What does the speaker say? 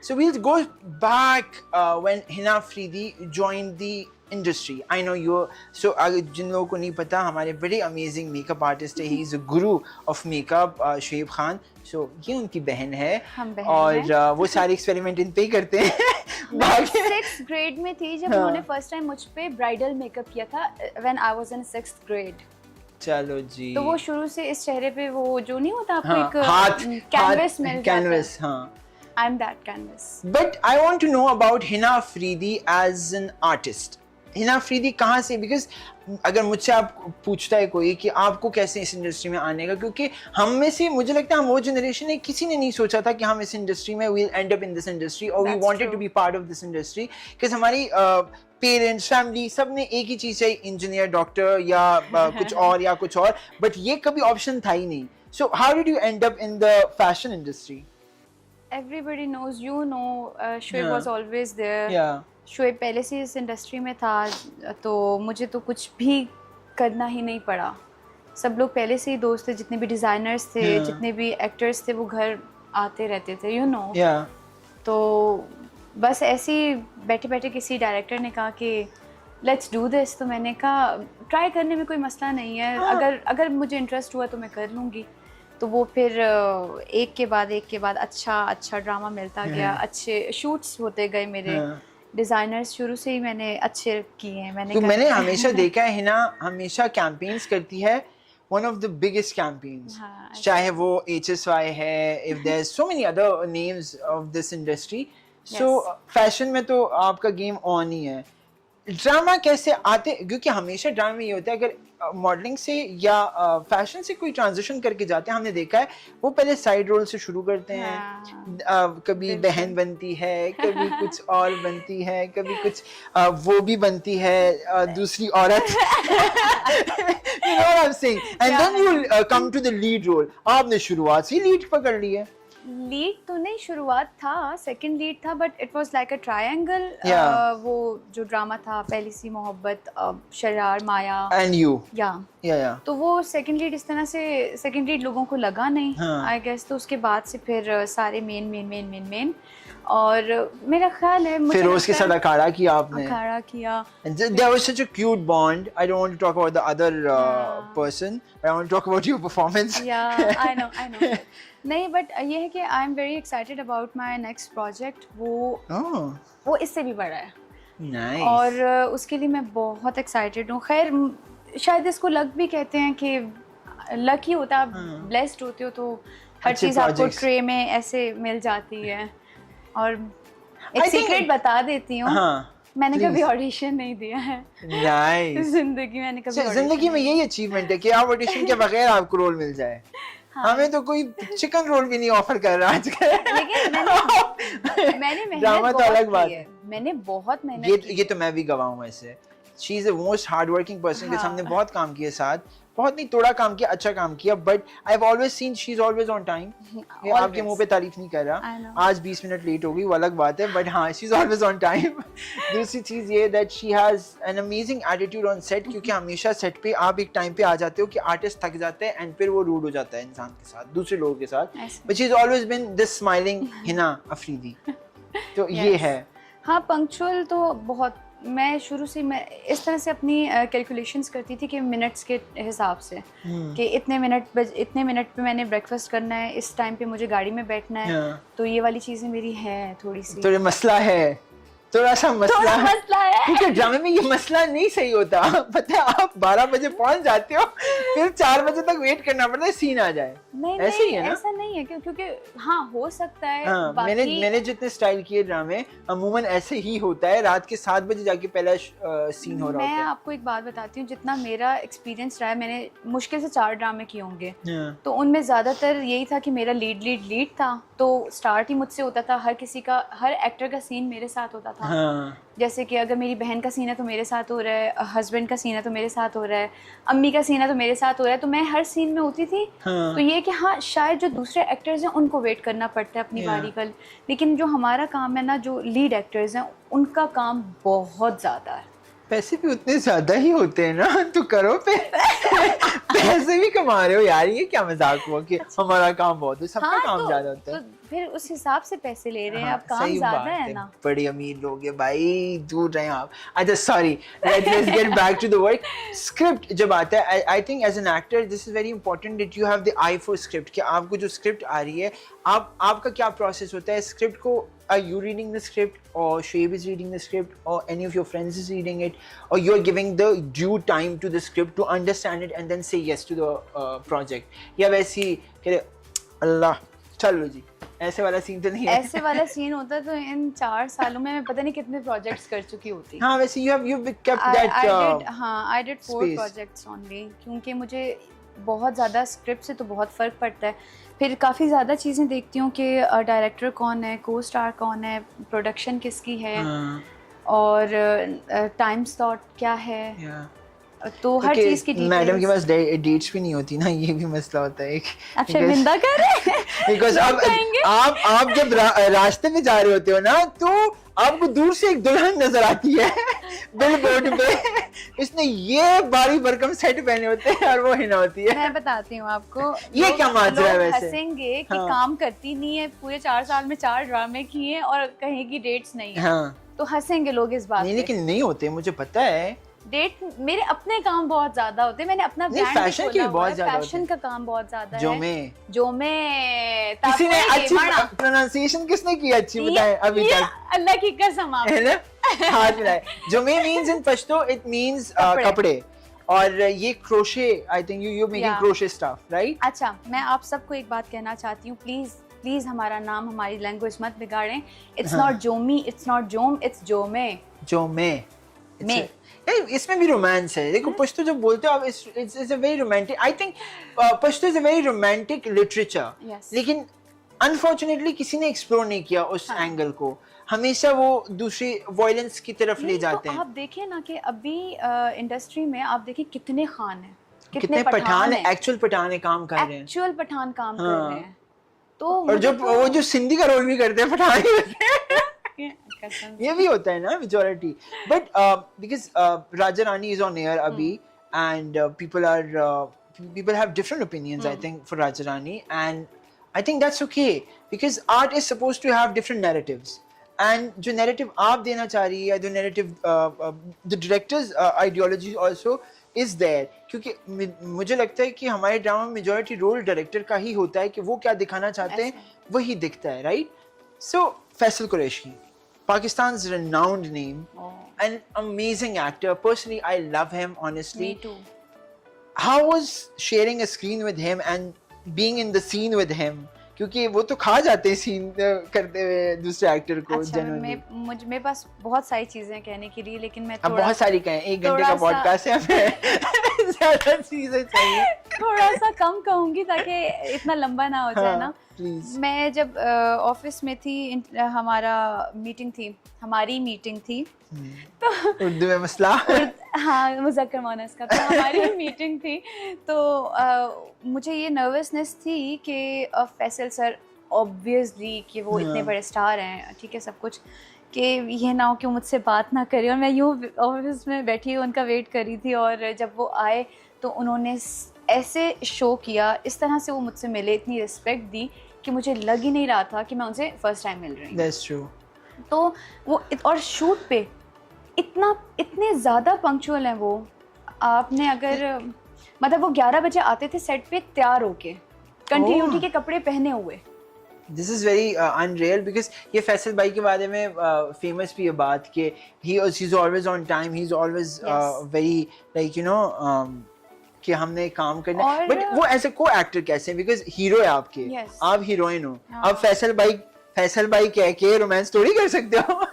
So we'll go back when Hina Afridi joined the industry. I know you. So जिन लोगों को नहीं पता, हमारे बड़े amazing makeup artist है. He is a guru of makeup, Shoaib Khan. So ये उनकी बहन है. हम बहन और हैं. वो सारे एक्सपेरिमेंट इन पे ही करते हैं. मैं 6th grade में थी जब उन्होंने फर्स्ट टाइम मुझ पे ब्राइडल मेकअप किया था. When I was in 6th grade. चलो जी. तो वो शुरू से इस चेहरे पे वो जो नहीं होता आपको हाँ, एक हाथ कैनवस मिल जाता है. कैनवस, हाँ. I'm that canvas. But I want to know about Hina Afridi as an artist. Hina Afridi कहाँ से? Because अगर मुझसे आप पूछता है कोई कि आपको कैसे इस इंडस्ट्री में आने का, क्योंकि हम में से मुझे लगता है हम वो जनरेशन है, किसी ने नहीं सोचा था कि हम इस इंडस्ट्री में we'll end up in this industry or we That's wanted true. to be part of this industry. Because हमारी पेरेंट्स फैमिली सब ने एक ही चीज़ चाहिए, इंजीनियर, डॉक्टर या कुछ और, बट ये कभी ऑप्शन था ही नहीं. So how did you end up in the fashion industry? Everybody knows, you know, Shoaib Yeah. was always there. Yeah. Shoaib पहले से इस इंडस्ट्री में था, तो मुझे तो कुछ भी करना ही नहीं पड़ा. सब लोग पहले से ही दोस्त थे, जितने भी डिज़ाइनर्स थे, Yeah. जितने भी एक्टर्स थे, वो घर आते रहते थे, you know. Yeah. तो बस ऐसे ही बैठे बैठे किसी डायरेक्टर ने कहा कि लेट्स डू दिस. तो मैंने कहा ट्राई करने में कोई मसला नहीं है. हाँ. अगर मुझे इंटरेस्ट हुआ तो मैं कर लूँगी. तो वो फिर एक के बाद अच्छा ड्रामा मिलता गया. अच्छे शूट्स होते गए मेरे. डिज़ाइनर्स शुरू से ही मैंने अच्छे किए हैं. तो मैंने हमेशा देखा है हिना हमेशा कैंपेन्स करती है, one of the biggest campaigns. हाँ, चाहे वो HSY है, if there's so many other names of this industry. So fashion में तो आपका गेम ऑन ही है. ड्रामा कैसे आते, क्योंकि हमेशा ड्रामा में ये होता है, अगर मॉडलिंग से या फैशन से कोई ट्रांजिशन करके जाते हैं, हमने देखा है वो पहले साइड रोल से शुरू करते हैं. कभी बहन बनती है, कभी कुछ और बनती है, कभी कुछ वो भी बनती है, दूसरी औरत. You know what I'm saying? And then you come to the lead role. आपने शुरुआत से लीड पकड़ ली है. लीड तो नहीं, शुरुआत था, सेकंड लीड था, but it was like a triangle. वो जो ड्रामा था, पहली सी मोहब्बत, शरार, माया And you. या तो वो सेकंड लीड इस तरह से सेकंड लीड लोगों को लगा नहीं, आई गेस. तो उसके बाद से फिर सारे मेन और मेरा ख्याल है फिरोज के साथ अखाड़ा किया आपने. अखाड़ा किया. There was such a cute bond. I don't want to talk about the other person, but I want to talk about your performance. Yeah, I know. नहीं, बट ये है कि I am very excited about my next project. वो इससे भी बड़ा है. Nice. और उसके लिए मैं बहुत एक्साइटेड हूँ. खैर शायद इसको लक भी कहते हैं कि लक ही होता है. आप ब्लेस्ड होते हो तो हर चीज़ आपको ट्रे में ऐसे मिल जाती है. और एक सीक्रेट बता देती हूँ, मैंने कभी ऑडिशन नहीं दिया है. Nice. जिंदगी में यही अचीवमेंट है कि आप ऑडिशन के बगैर आपको रोल मिल जाए. हमें तो कोई चिकन रोल भी नहीं ऑफर कर रहा आजकल. लेकिन मैंने मेहनत तो अलग बात है. मैंने बहुत मेहनत की. ये तो मैं भी गवाह हूँ ऐसे. She is the most hardworking person. के सामने बहुत काम किया साथ, बहुत नहीं थोड़ा काम किया, अच्छा काम किया. But I've always seen she is always on time. ये आपके मुंह पे तारीफ नहीं कर रहा. आज 20 मिनट लेट हो गई, वो अलग बात है. But हाँ, she is always on time. दूसरी चीज़ ये that she has an amazing attitude on set, क्योंकि हमेशा सेट पे आप एक टाइम पे आ जाते हो कि आर्टिस्ट थक जाते हैं एंड फिर वो रूड हो जाता है इंसान के साथ, दूसरे लोगों के साथ. But she has always been this smiling Hina Afridi. तो ये है. हाँ, पंक्चुअल तो बहुत. मैं शुरू से मैं इस तरह से अपनी कैलकुलेशंस करती थी कि मिनट्स के हिसाब से कि इतने मिनट पे मैंने ब्रेकफास्ट करना है, इस टाइम पे मुझे गाड़ी में बैठना है. तो ये वाली चीज़ें मेरी हैं थोड़ी सी. थोड़ा मसला है. क्योंकि ड्रामे में ये मसला नहीं सही होता. पता है, आप 12 बजे पहुंच जाते हो, फिर 4 बजे तक वेट करना पड़ता है सीन आ जाए. नहीं, ऐसा नहीं है, क्योंकि हाँ हो सकता है. मैंने जितने स्टाइल किए ड्रामे अमूमन ऐसे ही होता है. रात के 7 बजे जाके पहला सीन हो रहा होता है. मैं आपको एक बात बताती हूँ, जितना मेरा एक्सपीरियंस रहा है, मैंने मुश्किल से 4 ड्रामे किए होंगे. तो उनमें ज्यादातर यही था कि मेरा लीड था. तो स्टार्ट ही मुझसे होता था. हर एक्टर का सीन मेरे साथ होता था. जैसे कि अगर मेरी बहन का सीन है तो मेरे साथ हो रहा है, हस्बैंड का सीन है तो मेरे साथ हो रहा है, अम्मी का सीन है तो मेरे साथ हो रहा है. तो मैं हर सीन में होती थी. तो ये कि हाँ, शायद जो दूसरे एक्टर्स हैं उनको वेट करना पड़ता है अपनी बारी का. लेकिन जो हमारा काम है ना, जो लीड एक्टर्स हैं, उनका काम बहुत ज़्यादा है. पैसे भी उतने ज्यादा ही होते हैं ना, तो करो पे. पैसे भी कमा रहे हो यार, ये क्या मजाक हुआ कि हमारा काम बहुत है. सबका काम ज्यादा होता है. फिर उस हिसाब से पैसे ले रहे हैं, अब काम सही ज्यादा बात है ना। बड़े अमीर लोग हैं भाई, दूर रहे आप। अच्छा sorry, let's get back to the work. Script जब आता है, I think as an actor this is very important that you have the eye for script, कि आपको जो स्क्रिप्ट आ रही है, आपका क्या प्रोसेस होता है स्क्रिप्ट को? Are you reading the script, or Shoaib is reading the script, or any of your friends is reading it, or you're giving the due time to the script to understand it and then say yes to the project? या वैसे ही कह अल्लाह चलो जी, ऐसे वाला scene तो नहीं है। ऐसे वाला सीन होता तो इन 4 सालों में मैं पता नहीं कितने प्रोजेक्ट्स कर चुकी होती। हाँ वैसे you've kept that I did 4 space. projects only, क्योंकि मुझे बहुत ज़्यादा स्क्रिप्ट से तो बहुत फ़र्क पड़ता है। फिर काफ़ी ज़्यादा चीज़ें देखती हूँ कि डायरेक्टर कौन है, को स्टार कौन है, प्रोडक्शन किसकी है, और टाइम स्लॉट क्या है, तो हर चीज़ की मैडम के पास डेट्स भी नहीं होती ना, ये भी मसला होता है एक। आप शर्मिंदा कर रहे हैं बिकॉज आप जब रास्ते में जा रहे होते हो ना, तो आपको दूर से एक दुल्हन नजर आती है बिल बोर्ड पे, इसने ये बारी भरकम सेट पहने होते हैं और वो हिना होती है। मैं बताती हूँ आपको, ये क्या माजरा है वैसे? हंसेंगे कि हाँ। काम करती नहीं है, पूरे 4 साल में 4 ड्रामे किए और कहीं की डेट्स नहीं है। हाँ। तो हंसेंगे लोग इस बात नहीं, पे। लेकिन नहीं होते, मुझे पता है। डेट मेरे अपने काम बहुत ज्यादा होते हैं, मैंने अपना ब्रांड फैशन के बहुत ज्यादा होते फैशन हैं। का काम बहुत ज्यादा जो है। मैं किसी ने अच्छी प्रोनाउंसिएशन किसने की अच्छी बताए अभी तक? अल्लाह की कसम आप है ना, हाथ मिलाए। जो मैं means in Pashto it means कपड़े, और ये crochet, I think you making crochet stuff, right? अच्छा, मैं आप सबको एक बात कहना चाहती हूँ, प्लीज हमारा नाम, हमारी लैंग्वेज मत बिगाड़ें। It's not Zomi, it's not Zom, it's Zome. मैं इसमें भी रोमांस है। देखो पश्तो जब बोलते हो आप, it's a very romantic, I think Pashto is a very romantic literature, लेकिन अनफॉर्चुनेटली किसी ने एक्सप्लोर नहीं किया उस एंगल को, हमेशा वो दूसरी वॉयलेंस की तरफ ले जाते हैं। आप देखिए ना कि अभी इंडस्ट्री में आप देखिए कितने खान हैं, कितने पठान है, एक्चुअल पठान काम कर रहे हैं, एक्चुअल पठान काम कर रहे हैं। तो और जो वो जो सिंधी का रोल भी करते हैं पठान ही होते हैं। ये भी होता है ना majority, but because Raja Rani is on air अभी, and people have different opinions I think for Raja Rani, and I think that's okay because art is supposed to have different narratives, and जो narrative आप देना चाह रही है, the narrative the director's ideology also is there, क्योंकि मुझे लगता है कि हमारे ड्रामा में मेजॉरिटी रोल डायरेक्टर का ही होता है कि वो क्या दिखाना चाहते हैं वही दिखता है, right? So Faisal Qureshi, Pakistan's renowned name, an amazing actor. Personally, I love him, honestly. Me too. How was sharing a screen with him and being in the scene with him? क्योंकि वो तो खा जाते हैं सीन करते हुए दूसरे एक्टर को। अच्छा, मेरे पास बहुत सारी चीजें कहने के लिए, लेकिन मैं अब बहुत सारी कहें, 1 घंटे का पॉडकास्ट है, हमें ज्यादा चीजें चाहिए। थोड़ा सा कम कहूंगी ताकि इतना लंबा ना हो जाए ना। प्लीज। मैं जब ऑफिस में थी, हमारी मीटिंग थी तो उर्दू में मसला, हाँ मुज़क्कर मुअन्नस का, तो हमारी मीटिंग थी, तो मुझे ये नर्वसनेस थी कि फैसल सर ऑब्वियसली कि वो इतने बड़े स्टार हैं, ठीक है सब कुछ, कि ये ना हो कि मुझसे बात ना करे, और मैं यूँ ऑफिस में बैठी उनका वेट कर रही थी, और जब वो आए तो उन्होंने ऐसे शो किया, इस तरह से वो मुझसे मिले, इतनी रिस्पेक्ट दी कि मुझे लग ही नहीं रहा था कि मैं उनसे फर्स्ट टाइम मिल रही हूँ। That's true. तो वो और शूट पे इतने ज़्यादा पंक्चुअल हैं वो। आपने अगर मतलब वो 11 बजे आते थे सेट पे तैयार होके, कंटिन्यूटी के कपड़े पहने हुए। This is very unreal because ये फैसल भाई के बारे में famous भी है बात कि he's always on time, he's always very like you know कि हमने काम करना, बट वो ऐसे को एक्टर कैसे, बिकॉज हीरो है आपके, आप हीरोइन हो, आप फैसल भाई कह के रोमांस स्टोरी कर सकते हो।